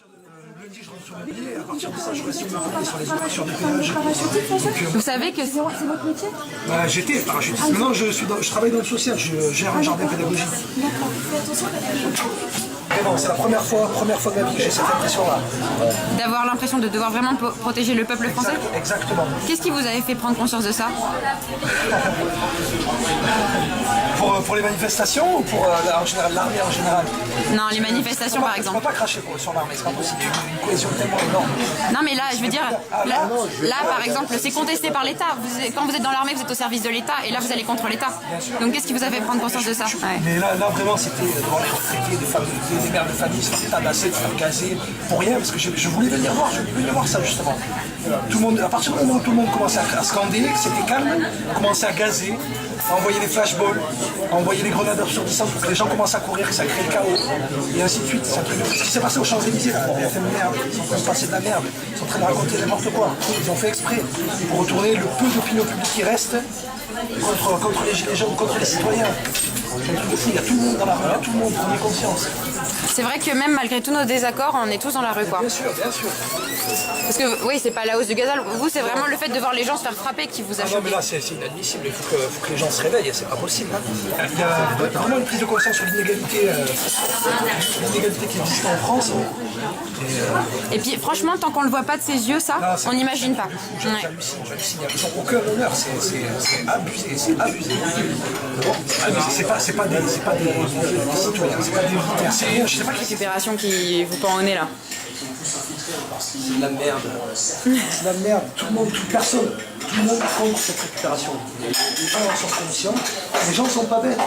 Lundi, je rentre sur mes billets, à partir de ça, je reste sur les opérations de péage. Vous savez que c'est votre métier? J'étais parachutiste. Maintenant, je travaille dans le social, je gère un jardin pédagogique. Vraiment, c'est la première fois de ma vie que j'ai cette impression-là. D'avoir l'impression de devoir vraiment protéger le peuple français? Exactement. Qu'est-ce qui vous avait fait prendre conscience de ça? Pour les manifestations ou pour en général, l'armée en général? Non, les manifestations par exemple. On ne peut pas cracher sur l'armée, c'est pas possible. Il y a une cohésion tellement énorme. Non mais là, je veux dire, là par exemple, c'est contesté par l'État. Quand vous êtes dans l'armée, vous êtes au service de l'État et là vous allez contre l'État. Donc qu'est-ce qui vous a fait prendre conscience de ça? Mais là vraiment, c'était devant les retraités, des mères de famille se faire tabasser, se faire gazer, pour rien, parce que je voulais venir voir ça justement. Tout le monde, à partir du moment où tout le monde commençait à scander, que c'était calme, on commençait à gazer, à envoyer des flashballs, à envoyer des grenades absurdissantes pour que les gens commencent à courir, que ça crée le chaos, et ainsi de suite. Ce qui s'est passé aux Champs-Élysées, ils ont fait de merde, ils sont en train de passer de la merde, ils sont en train de raconter n'importe quoi. Ils ont fait exprès pour retourner le peu d'opinion publique qui reste contre les gilets jaunes, contre les citoyens. C'est un truc de fou, il y a tout le monde dans la rue, tout le monde, prenez conscience. C'est vrai que même malgré tous nos désaccords, on est tous dans la rue, quoi. Bien sûr, bien sûr. Parce que oui, c'est pas la hausse du gazole. Vous, c'est vraiment le fait de voir les gens se faire frapper qui vous a choqué. Non, mais là, c'est inadmissible. Il faut que les gens se réveillent. C'est pas possible. Hein. Il y a vraiment une prise de conscience sur l'inégalité qui existe en France. Et puis, franchement, tant qu'on le voit pas de ses yeux, ça, on n'imagine pas. J'hallucine. Ils n'ont aucun honneur. C'est abusé. C'est abusé. C'est pas des citoyens. C'est pas des militaires. C'est rien. Je sais pas qui c'est. Récupération qui vous pend au nez là. C'est de la merde. C'est de la merde. Tout le monde contre cette récupération. Les gens en sont conscients. Les gens ne sont pas bêtes.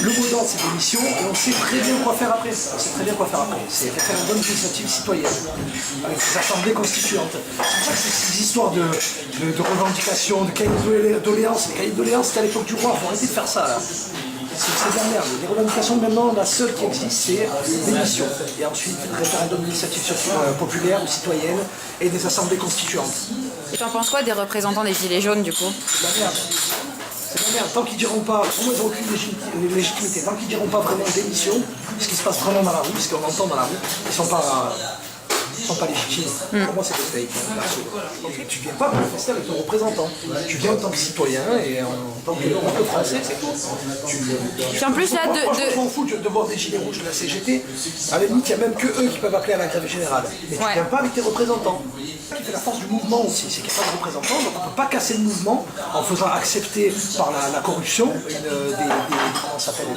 Le mot d'ordre, c'est démission et on sait très bien quoi faire après. C'est référendum d'initiative citoyenne avec des assemblées constituantes. C'est pour ça que ces histoires de revendications, de cahiers de doléances, les cahiers de doléances, c'était à l'époque du roi. Il faut arrêter de faire ça là. C'est de la merde. Les revendications maintenant, la seule qui existe, c'est l'émission. Et ensuite, référendum d'initiative populaire ou citoyenne et des assemblées constituantes. Et t'en penses quoi des représentants des Gilets jaunes du coup? C'est de la merde. C'est de la merde. Tant qu'ils diront pas, pour moi ils n'ont aucune légitimité, tant qu'ils diront pas vraiment démission, ce qui se passe vraiment dans la rue, ce qu'on entend dans la rue, ils sont pas légitimes. Pour moi c'est des fake. Tu viens pas manifester avec ton représentant. Tu viens en tant que citoyen et en tant que français, c'est tout. Puis en plus là Je m'en fous de voir des gilets rouges de la CGT. À la limite, il n'y a même que eux qui peuvent appeler à la grève générale. Mais tu viens pas avec tes représentants. Ce qui fait la force du mouvement aussi, c'est qu'il n'y a pas de représentants, donc on ne peut pas casser le mouvement en faisant accepter par la corruption comment ça s'appelle,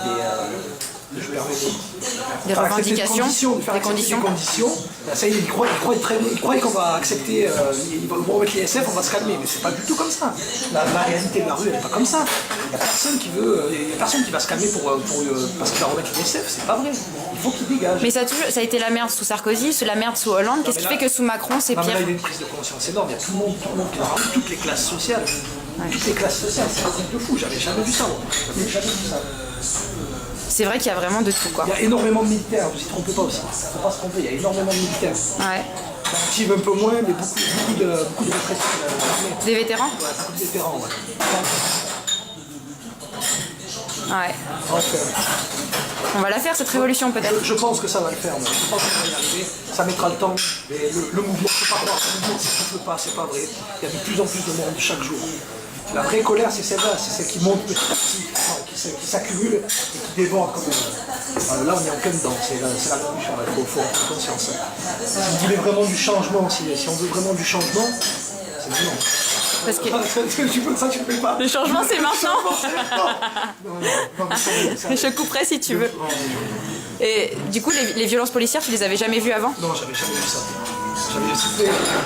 des revendications, des conditions. Là, ça y est, ils croient qu'on va accepter, ils vont mettre les SF, on va se calmer, mais c'est pas du tout comme ça. La réalité de la rue, elle n'est pas comme ça. Il n'y a personne qui va se calmer parce qu'il va remettre les SF, c'est pas vrai. Il faut qu'il dégage. Mais ça a été la merde sous Sarkozy, la merde sous Hollande. Qu'est-ce qui fait que sous Macron c'est pire? Là, il y a une prise de conscience énorme. Il y a tout le monde qui va ramener toutes les classes sociales. Toutes les classes sociales, c'est un truc de fou. J'avais jamais vu ça. C'est vrai qu'il y a vraiment de tout, quoi. Il y a énormément de militaires, vous y trompez pas aussi. Il ne faut pas se tromper, il y a énormément de militaires. Ouais. Active un peu moins, mais beaucoup de retraités. Des vétérans? Ouais, beaucoup de vétérans, Ouais. Enfin, on va la faire cette révolution peut-être. Je pense que ça va le faire, mais je pense que ça va y arriver. Ça mettra le temps. Mais le mouvement, il ne faut pas croire que le mouvement ne s'essouffle pas, c'est pas vrai. Il y a de plus en plus de monde chaque jour. La vraie colère, c'est celle-là, c'est celle qui monte petit à petit, qui s'accumule et qui déborde comme là, on est en plein dedans, c'est la révolution, il faut en prendre conscience. Si vous voulez vraiment du changement, si on veut vraiment du changement, c'est maintenant. Parce que tu peux ça, tu ne fais pas. Le changement, c'est maintenant. Non, je couperai si tu veux. Et du coup, les violences policières, tu les avais jamais vues avant? Non, j'avais jamais vu ça.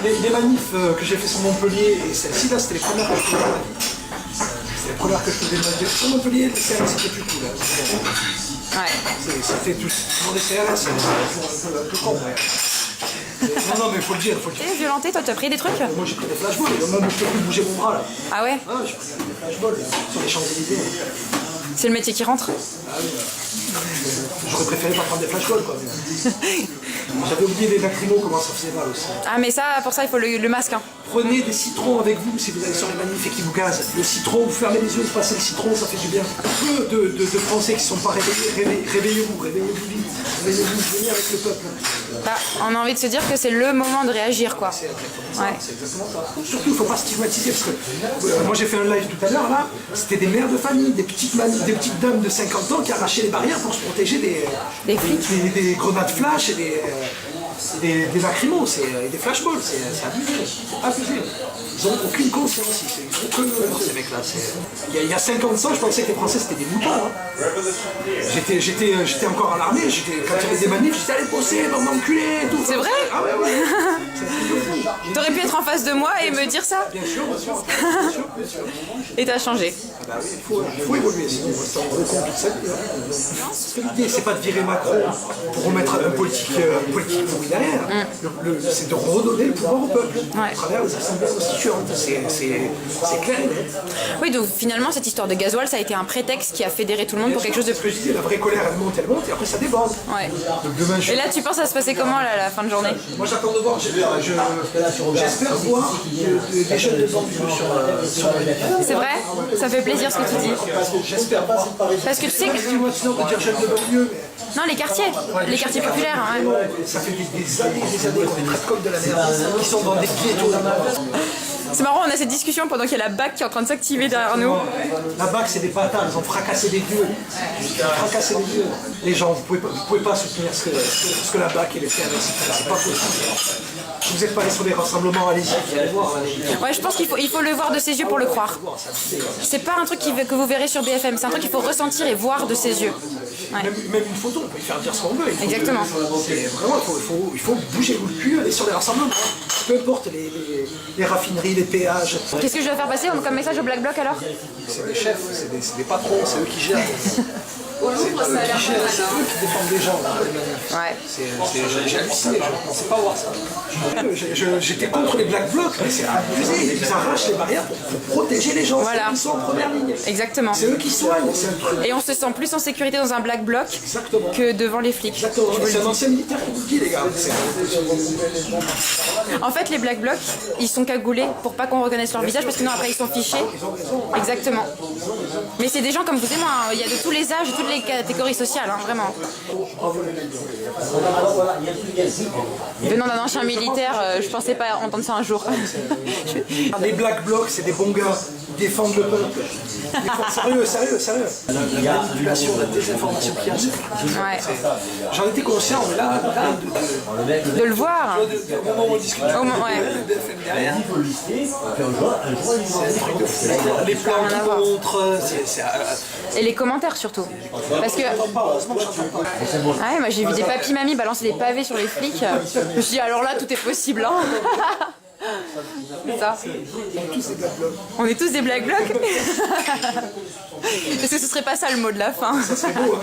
Les manifs que j'ai fait sur Montpellier et celle-ci là, c'était les premières que je faisais de ma vie. C'était les premières que je faisais de ma vie. Sur Montpellier, les CRS c'était plus cool. Ouais. C'était tout. Pour les CRS, c'est un peu con. Non, mais il faut le dire. T'es violenté, toi, tu as pris des trucs? Moi j'ai pris des flashballs, même je peux plus bouger mon bras là. Ah ouais? Ah, j'ai pris des flashballs sur les Champs-Élysées. C'est le métier qui rentre. J'aurais préféré pas prendre des flashballs, quoi. J'avais oublié les lacrymos, comment ça faisait mal aussi. Ah mais ça, pour ça il faut le masque. Hein. Prenez des citrons avec vous si vous allez sur les manifs et qui vous gazent. Le citron, vous fermez les yeux, vous passez le citron, ça fait du bien. Peu de Français qui ne sont pas réveillés, réveillez-vous vite. Réveillez-vous, venez avec le peuple. Bah, on a envie de se dire que c'est le moment de réagir, quoi. C'est exactement ça. Surtout, il ne faut pas stigmatiser, parce que moi j'ai fait un live tout à l'heure, là, c'était des mères de famille, des petites dames de 50 ans qui arrachaient les barrières pour se protéger des flics. Des grenades flash et des lacrymos, et des flashballs, c'est abusé. Ils n'ont aucune conscience, ils font que ces mecs-là. Il y a 50 ans, je pensais que les Français c'était des moutons. Hein. J'étais encore à l'armée, quand il y avait des manifs, j'étais allé bosser, bande d'enculés, tout. C'est vrai? Ah ouais. T'aurais pu être en face de moi et me dire ça? Bien sûr. Et t'as changé. Bah oui, il faut évoluer, sinon on reste en gros con toute sa vie. L'idée, c'est pas de virer Macron pour remettre un politique pourri derrière. C'est de redonner le pouvoir au peuple à travers les assemblées constituantes. C'est clair et net. Oui, donc finalement, cette histoire de gasoil, ça a été un prétexte qui a fédéré tout le monde pour quelque chose de plus. La vraie colère, elle monte, et après ça déborde. Ouais. Donc demain, Et là, tu penses à se passer comment là, à la fin de journée? Moi, j'attends de voir. J'espère voir des jeunes de banlieue sur la. C'est vrai? Ça fait plaisir ce que tu dis. J'espère voir. Parce que tu sais que... Excuse-moi sinon de dire jeunes de banlieue, mais. Non, les quartiers populaires. Hein. Ça fait des années qu'on est traite comme de la merde, qui sont dans des ghettos. C'est marrant, on a cette discussion pendant qu'il y a la BAC qui est en train de s'activer derrière nous. La BAC, c'est des bâtards, ils ont fracassé des dieux. Les gens, vous pouvez pas soutenir ce que la BAC et les CRS, c'est pas possible. Si vous n'êtes pas allé sur des rassemblements, allez-y, vous allez voir. Ouais, je pense qu'il faut le voir de ses yeux pour le croire. C'est pas un truc que vous verrez sur BFM, c'est un truc qu'il faut ressentir et voir de ses yeux. Ouais. Même une photo, on peut y faire dire ce qu'on veut. Exactement. Vraiment, il faut bouger le cul, aller sur les rassemblements. Peu importe les raffineries, les péages. Qu'est-ce que je dois faire passer comme message au Black Bloc alors? C'est des chefs, c'est des patrons, c'est eux qui gèrent. C'est eux qui défendent les gens. Ouais. J'ai halluciné, je ne pensais pas voir ça. J'étais contre les Black Blocs, mais c'est abusé. Ils arrachent les barrières pour protéger les gens. Voilà. Ils sont en première ligne. Exactement. C'est eux qui soignent. Et on se sent plus en sécurité dans un Black Bloc que devant les flics. Exactement. C'est un ancien militaire qui vous le dit, les gars. En fait, les Black Blocs, ils sont cagoulés pour pas qu'on reconnaisse leur visage parce que non, après ils sont fichés. Exactement. Mais c'est des gens comme vous et moi, hein. Il y a de tous les âges, de toutes les catégories sociales, hein, vraiment. Venant d'un ancien militaire, je pensais pas entendre ça un jour. Les Black Blocs, c'est des bons gars, ils défendent le peuple. Sérieux. La manipulation, la désinformation qu'il y a. Ouais. J'en étais conscient, mais là de le voir. Au moment où on discute, derrière, les plans qui montrent, et les commentaires surtout. Parce que. Ouais, moi j'ai vu des papis mamies balancer des pavés sur les flics. Je me suis dit, alors là, tout est possible. Hein. C'est ça. On est tous des Black Blocs. Est-ce que ce serait pas ça le mot de la fin? Ça serait beau,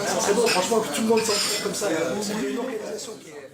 franchement, que tout le monde s'en comme ça. C'est une organisation qui est.